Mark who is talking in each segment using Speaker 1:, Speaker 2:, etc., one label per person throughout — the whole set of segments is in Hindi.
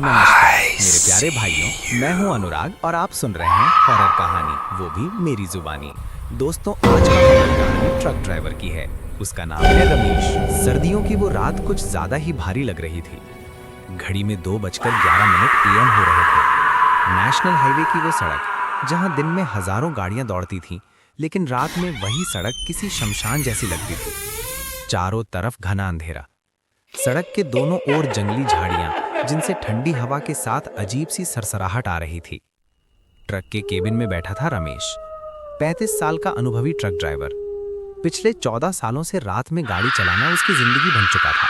Speaker 1: नमस्कार मेरे प्यारे भाइयों, मैं हूं अनुराग और आप सुन रहे हैं हॉरर कहानी, वो भी मेरी जुबानी। दोस्तों, आज का हॉरर कहानी ट्रक ड्राइवर की है। उसका नाम है रमेश। सर्दियों की वो रात कुछ ज्यादा ही भारी लग रही थी। घड़ी में 2:11 AM हो रहे थे। नेशनल हाईवे की वो सड़क जहां दिन में हजारों गाड़ियां दौड़ती थीं, लेकिन रात में वही सड़क किसी शमशान जैसी लगती थी। चारों तरफ घना अंधेरा, सड़क के दोनों ओर जंगली झाड़ियां जिनसे ठंडी हवा के साथ अजीब सी सरसराहट आ रही थी। ट्रक के केबिन में बैठा था रमेश, 35 साल का अनुभवी ट्रक ड्राइवर। पिछले 14 सालों से रात में गाड़ी चलाना उसकी जिंदगी बन चुका था।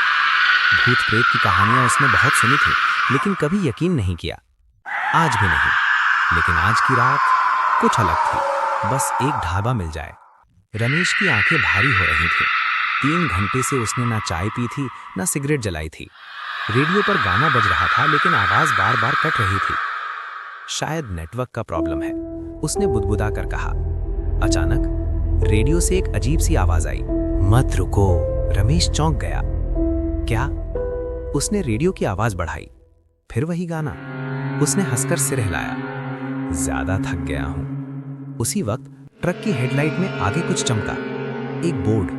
Speaker 1: भूत प्रेत की कहानियां उसने बहुत सुनी थी, लेकिन कभी यकीन नहीं किया। आज भी नहीं। लेकिन आज की रात कुछ अलग थी। बस एक ढाबा मिल जाए। रमेश की आंखें भारी हो रही थी। 3 घंटे से उसने ना चाय पी थी, ना सिगरेट जलाई थी। रेडियो पर गाना बज रहा था, लेकिन आवाज बार बार कट रही थी। शायद नेटवर्क का प्रॉब्लम है, उसने बुदबुदा कर कहा। अचानक रेडियो से एक अजीब सी आवाज आई, मत रुको। रमेश चौंक गया। क्या? उसने रेडियो की आवाज बढ़ाई। फिर वही गाना। उसने हंसकर सिर हिलाया। ज्यादा थक गया हूं। उसी वक्त ट्रक की हेडलाइट में आगे कुछ चमका। एक बोर्ड,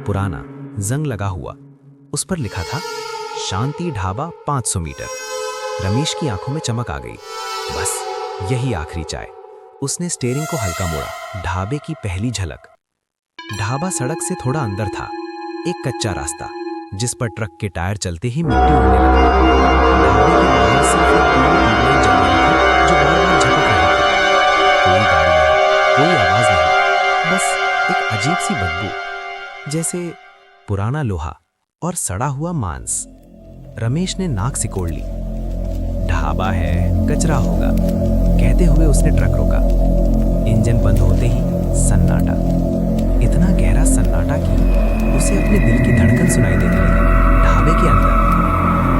Speaker 1: पुराना, जंग लगा हुआ। उस पर लिखा था, शांति ढाबा 500 मीटर। रमेश की आंखों में चमक आ गई। बस यही आखिरी चाय। उसने स्टीयरिंग को हल्का मोड़ा। ढाबे की पहली झलक। ढाबा सड़क से थोड़ा अंदर था। एक कच्चा रास्ता जिस पर ट्रक के टायर चलते ही मिट्टी उड़ने लगी। ढाबे के बाहर सिर्फ एक पीली ट्यूबलाइट जल रही थी, जो बार-बार झपक रही थी। कोई गाड़ी नहीं, कोई आवाज नहीं, बस एक अजीब सी बदबू, जैसे पुराना लोहा और सड़ा हुआ मांस। रमेश ने नाक सिकोड़ ली। ढाबा है, कचरा होगा, कहते हुए उसने ट्रक रोका। इंजन बंद होते ही सन्नाटा, इतना गहरा सन्नाटा कि उसे अपने दिल की धड़कन सुनाई देने लगी। ढाबे के अंदर,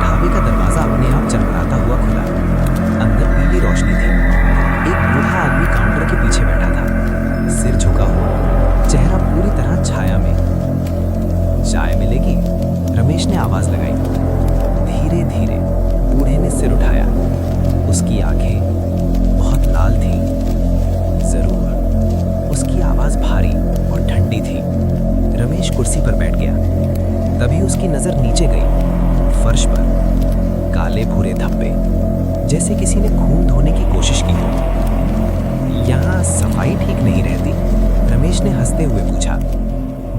Speaker 1: ढाबे का दरवाजा अपने आप चमकाता हुआ खुला। अंदर पीली रोशनी थी। एक बूढ़ा आदमी काउंटर के पीछे बैठा था, सिर झुका हुआ, चेहरा पूरी तरह छाया में। चाय मिलेगी? रमेश ने आवाज लगाई। धीरे धीरे बूढ़े ने सिर उठाया। उसकी आंखें बहुत लाल थीं। जरूर। उसकी आवाज भारी और ठंडी थी। रमेश कुर्सी पर बैठ गया। तभी उसकी नजर नीचे गई। फर्श पर काले भूरे धब्बे, जैसे किसी ने खून धोने की कोशिश की हो। यहाँ सफाई ठीक नहीं रहती? रमेश ने हंसते हुए पूछा।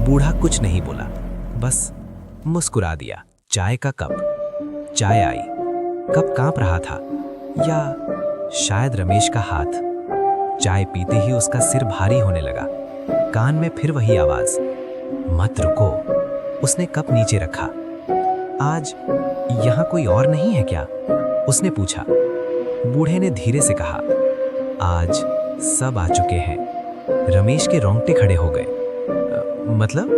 Speaker 1: बूढ़ा कुछ नहीं बोला, बस मुस्कुरा दिया। चाय का कप। चाय आई। कप कांप रहा था, या शायद रमेश का हाथ। चाय पीते ही उसका सिर भारी होने लगा। कान में फिर वही आवाज, मत रुको। उसने कप नीचे रखा। आज यहाँ कोई और नहीं है क्या? उसने पूछा। बूढ़े ने धीरे से कहा, आज सब आ चुके हैं। रमेश के रोंगटे खड़े हो गए। मतलब?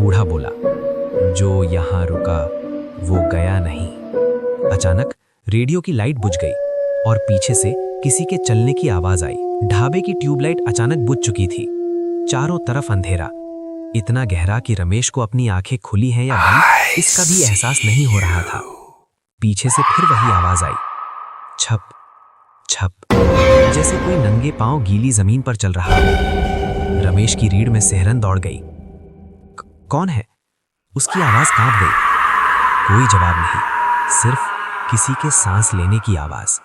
Speaker 1: बूढ़ा बोला, जो यहाँ रुका वो गया नहीं। अचानक रेडियो की लाइट बुझ गई और पीछे से किसी के चलने की आवाज आई। ढाबे की ट्यूबलाइट अचानक बुझ चुकी थी। चारों तरफ अंधेरा, इतना गहरा कि रमेश को अपनी आंखें खुली हैं या बंद इसका भी एहसास नहीं हो रहा था। पीछे से फिर वही आवाज आई, छप छप, जैसे कोई नंगे पांव गीली जमीन पर चल रहा हो। रमेश की रीढ़ में सिहरन दौड़ गई। कौन है? उसकी आवाज कांप गई। कोई जवाब नहीं, सिर्फ किसी के सांस लेने की आवाज।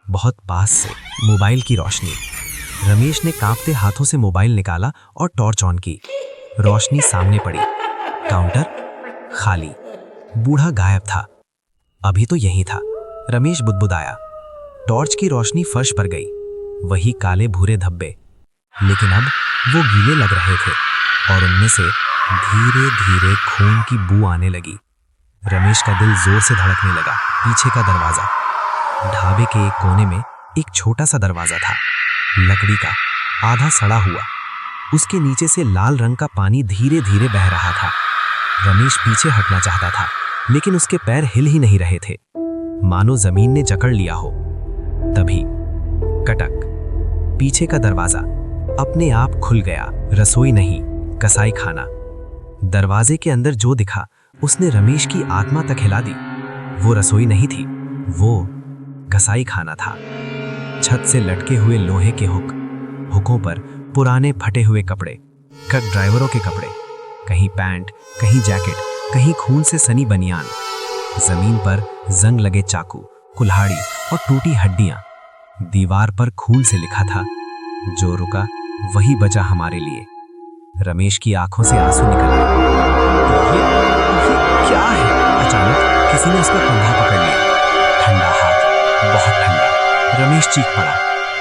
Speaker 1: बहुत पास से मोबाइल की रोशनी। रमेश ने कांपते हाथों से मोबाइल निकाला और टॉर्च ऑन की। रोशनी सामने पड़ी। काउंटर खाली। बूढ़ा गायब था। अभी तो यही था। रमेश बुदबुदाया। टॉर्च की रोशनी फर्श पर गई। वही काले भूरे धब्बे, लेकिन अब वो गीले लग रहे थे और उनमें से धीरे धीरे खून की बू आने लगी। रमेश का दिल जोर से धड़कने लगा। पीछे का दरवाजा। ढाबे के एक कोने में एक छोटा सा दरवाजा था, लकड़ी का, आधा सड़ा हुआ। उसके नीचे से लाल रंग का पानी धीरे धीरे बह रहा था। रमेश पीछे हटना चाहता था, लेकिन उसके पैर हिल ही नहीं रहे थे, मानो जमीन ने जकड़ लिया हो। तभी कटक। पीछे का दरवाजा अपने आप खुल गया। रसोई नहीं, कसाई खाना। दरवाजे के अंदर जो दिखा उसने रमेश की आत्मा तक हिला दी। वो रसोई नहीं थी, वो
Speaker 2: कसाई खाना था। छत से लटके हुए लोहे के हुकों पर पुराने फटे हुए कपड़े, ट्रक ड्राइवरों के कपड़े, कहीं पैंट, कहीं जैकेट, कहीं खून से सनी बनियान। जमीन पर जंग लगे चाकू, कुल्हाड़ी और टूटी हड्डियां। दीवार पर खून से लिखा था, जो रुका वही बचा हमारे लिए। रमेश की आंखों से आंसू निकल आए। ये क्या है? अचानक किसी ने उसका कंधा पकड़ लिया। ठंडा हाथ, बहुत ठंडा। रमेश चीख पड़ा,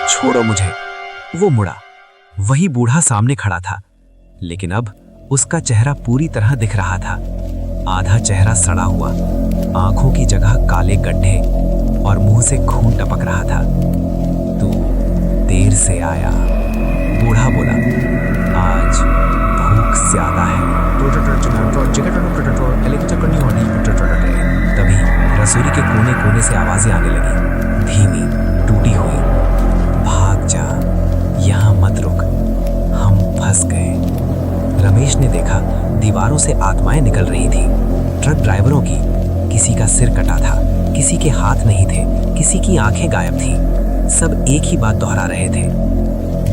Speaker 2: छोड़ो मुझे। वो मुड़ा। वही बूढ़ा सामने खड़ा था, लेकिन अब उसका चेहरा पूरी तरह दिख रहा था। आधा चेहरा सड़ा हुआ, आंखों की जगह काले गड्ढे और मुंह से खून टपक रहा था। तू देर से आया, बूढ़ा बोला। आज भूख ज्यादा है। तभी रसोई के कोने कोने से आवाजें आने लगी, धीमी, टूटी हुई। भाग जा, यहां मत रुक, हम फंस गए। रमेश ने देखा दीवारों से आत्माएं निकल रही थी, ट्रक ड्राइवरों की। किसी का सिर कटा था, किसी के हाथ नहीं थे, किसी की आंखें गायब थी। सब एक ही बात दोहरा रहे थे,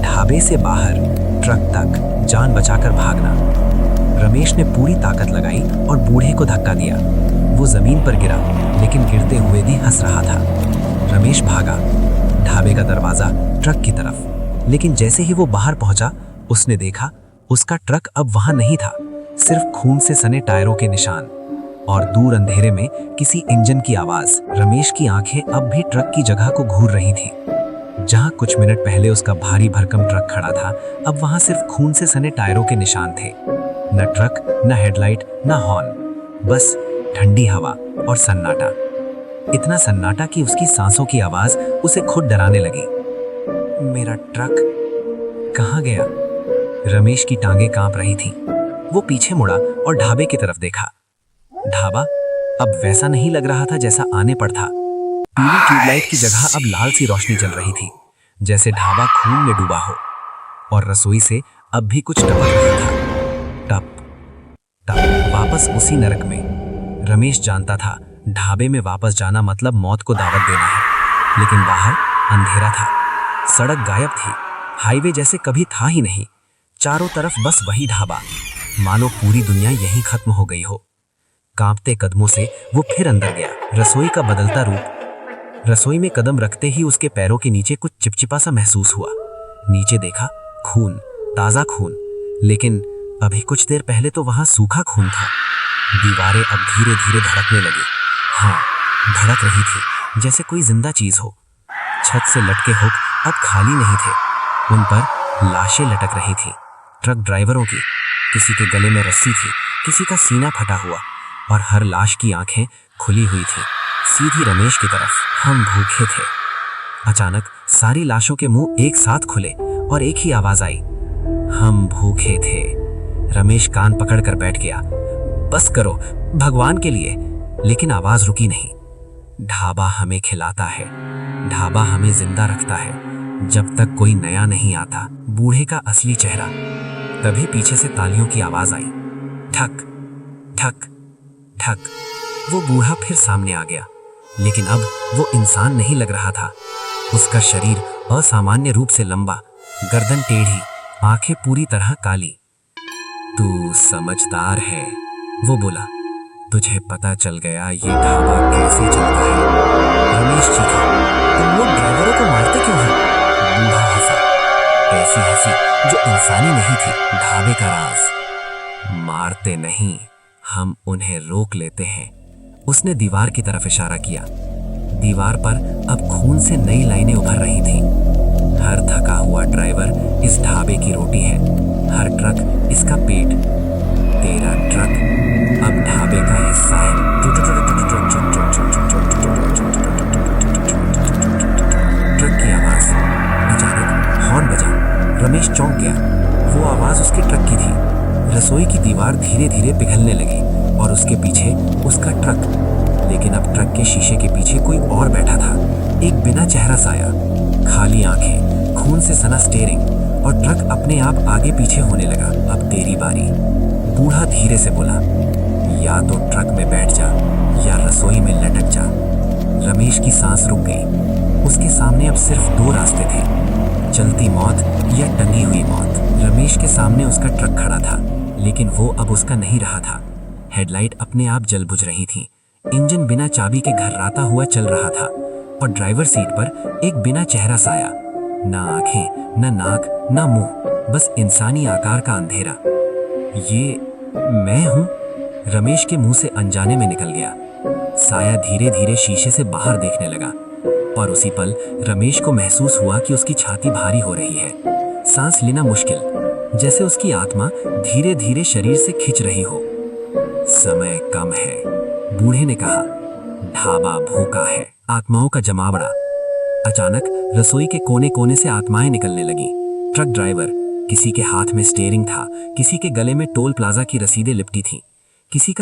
Speaker 2: ढाबे से बाहर ट्रक तक जान बचाकर भागना। रमेश ने पूरी ताकत लगाई और बूढ़े को धक्का दिया। वो जमीन पर गिरा, लेकिन गिरते हुए भी हंस रहा था। रमेश भागा, ढाबे का दरवाजा ट्रक की तरफ। लेकिन जैसे ही वो बाहर पहुंचा, उसने देखा उसका ट्रक अब वहां नहीं था, सिर्फ खून से सने टायरों के निशान और दूर अंधेरे में किसी इंजन की आवाज। रमेश की आंखें अब भी ट्रक की जगह को घूर रही थी। जहां कुछ मिनट पहले उसका भारी भरकम ट्रक खड़ा था, अब वहां सिर्फ खून से सने टायरों के निशान थे। न ट्रक, न हेडलाइट, न हॉर्न, बस ठंडी हवा और सन्नाटा। इतना सन्नाटा कि उसकी सांसों की आवाज उसे खुद डराने लगी। मेरा ट्रक कहाँ गया? रमेश की टांगें कांप रही थीं। वो पीछे मुड़ा और ढाबे की तरफ देखा। ढाबा अब वैसा नहीं लग रहा था जैसा आने पर था। पीली ट्यूबलाइट की जगह अब लाल सी रोशनी चल रही थी, जैसे ढाबा खून में डूबा हो। और रसोई से अब भी कुछ टपक रहा था, टप टप, वापस उसी नरक में। रमेश जानता था ढाबे में वापस जाना मतलब मौत को दावत देना है। लेकिन बाहर अंधेरा था, सड़क गायब थी, हाईवे जैसे कभी था ही नहीं। चारों तरफ बस वही ढाबा, मानो पूरी दुनिया यहीं खत्म हो गई हो। कांपते कदमों से वो फिर अंदर गया। रसोई का बदलता रूप। रसोई में कदम रखते ही उसके पैरों के नीचे कुछ चिपचिपा सा महसूस हुआ। नीचे देखा, खून, ताजा खून, लेकिन अभी कुछ देर पहले तो वहां सूखा खून था। दीवारें अब धीरे धीरे धड़कने लगी। हाँ, धड़क रही थी जैसे कोई जिंदा चीज हो। छत से लटके हुक अब खाली नहीं थे, उन पर लाशें लटक रही थी, ट्रक ड्राइवरों की। किसी के गले में रस्सी थी, किसी का सीना फटा हुआ, और हर लाश की आंखें खुली हुई थी, सीधी रमेश की तरफ। हम भूखे थे। अचानक सारी लाशों के मुंह एक साथ खुले और एक ही आवाज आई, हम भूखे थे। रमेश कान पकड़कर बैठ गया। बस करो, भगवान के लिए। लेकिन आवाज रुकी नहीं। ढाबा हमें खिलाता है, ढाबा हमें जिंदा रखता है जब तक कोई नया नहीं आता। बूढ़े का असली चेहरा। तभी पीछे से तालियों की आवाज आई, ठक ठक ठक। वो बूढ़ा फिर सामने आ गया, लेकिन अब वो इंसान नहीं लग रहा था। उसका शरीर असामान्य रूप से लंबा, गर्दन टेढ़ी, आंखें पूरी तरह काली। तू समझदार है, वो बोला। तुझे पता चल गया ये ढाबा कैसे चलता है। रमेश चीखा, तुम लोग ड्राइवरों को मारते क्यों हैं? बूढ़ा हंसा, ऐसी हंसी जो इंसानी नहीं थी। ढाबे का राज, मारते नहीं, हम उन्हें रोक लेते हैं। उसने दीवार की तरफ इशारा किया। दीवार पर अब खून से नई लाइनें उभर रही थीं। हर थका हुआ ड्राइवर इस ढाबे की रोटी है, हर ट्रक इसका पेट। तेरा ट्रक अब ढाबे का हिस्सा है। ट्रक की आवाज। अचानक हॉर्न बजा। रमेश चौंक गया। वो आवाज उसके ट्रक की थी। रसोई की दीवार धीरे धीरे पिघलने लगी और उसके पीछे उसका ट्रक। लेकिन अब ट्रक के शीशे के पीछे कोई और बैठा था, एक बिना चेहरा साया, खाली आंखें, खून से सना स्टीयरिंग, और ट्रक अपने आप आगे पीछे होने लगा। अब तेरी बारी। बूढ़ा धीरे से बोला, या तो ट्रक में बैठ जा या रसोई में लटक जा। रमेश की सांस रुक गई। उसके सामने अब सिर्फ दो रास्ते थे, चलती मौत या टंगी हुई मौत। रमेश के सामने उसका ट्रक खड़ा था, लेकिन वो अब उसका नहीं रहा था। हेडलाइट अपने आप जल बुझ रही थी। इंजन बिना चाबी के घर्राता हुआ चल रहा था और ड्राइवर सीट पर एक बिना चेहरा साया। ना आंखें, ना नाक, ना मुंह, बस इंसानी आकार का अंधेरा। ये मैं हूं? रमेश के मुंह से अनजाने में निकल गया। साया धीरे धीरे शीशे से बाहर देखने लगा और उसी पल रमेश को महसूस हुआ कि उसकी छाती भारी हो रही है, सांस लेना मुश्किल, जैसे उसकी आत्मा धीरे धीरे शरीर से खिंच रही हो। समय कम है, बूढ़े ने कहा। ढाबा भूखा है, आत्माओं का जमावड़ा। अचानक रसोई के कोने कोने से आत्माएं निकलने लगी। ट्रक ड्राइवर, किसी के हाथ में स्टीयरिंग था, किसी के गले में टोल प्लाजा की रसीदें लिपटी थीं, किसी का